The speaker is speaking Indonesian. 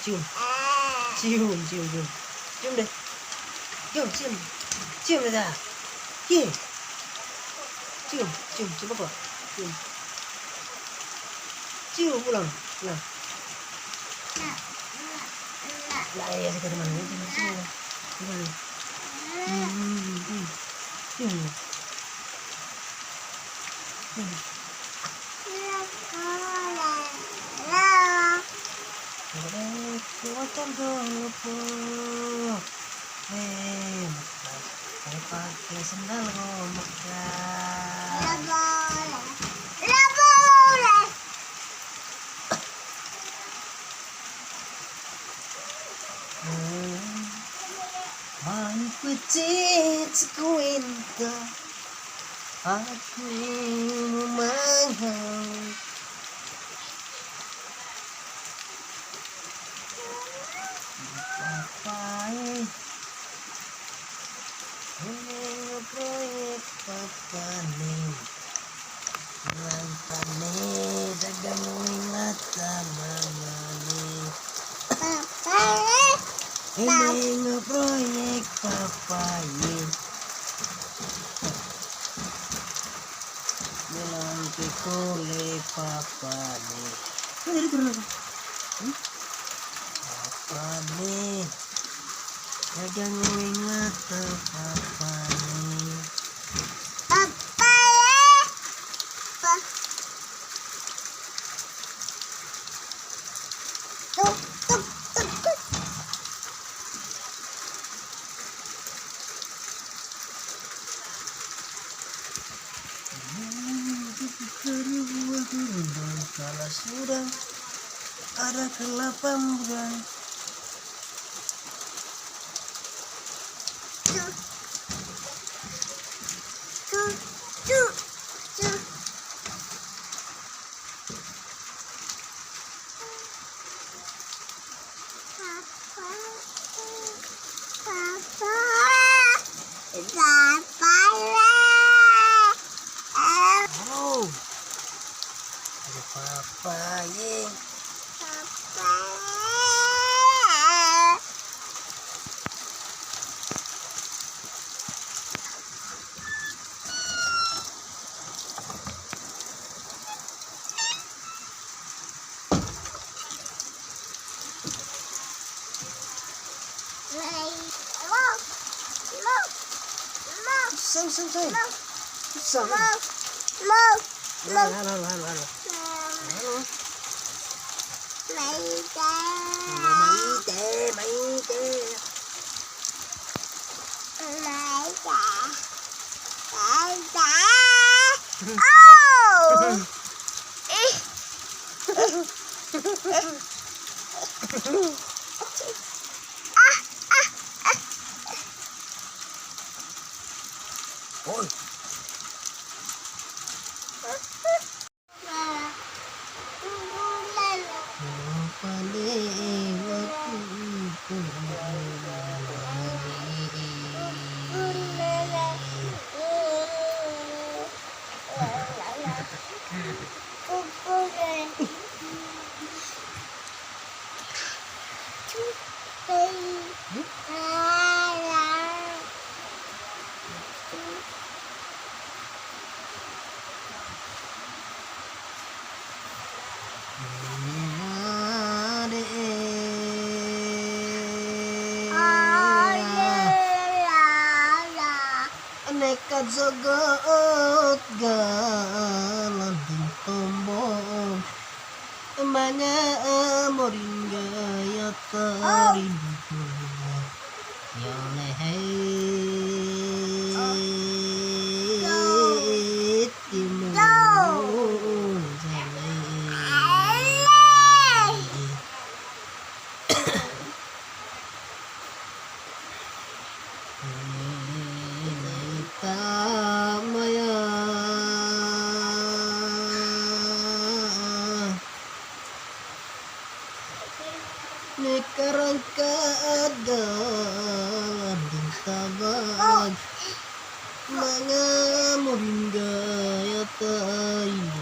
cium cium cium cium cium deh cium cium cium deh dah cium cium cium coba kok cium cium pulang nah lah ya sekarang mana ini cium cium cium Kuatan apa? Saya pakai sendal Mekah. Main kucing sekuenta, aku memaham. Papai, ini proyek papa nih, mantan nih, dagang ingata mama nih. Ini proyek papa nih, bilang ke kole papa nih. Jadi kenapa? Papa nih, dagang ingata papa nih. Kalau sudah ada kelapa muda, oh, ada papa ye. Sang. Halo. Oi. Nekat zogot galanding tombol emangnya moringa ya tarindu ya lehei timu Maya nekarangkat galanding tabag mga moringa ya tayo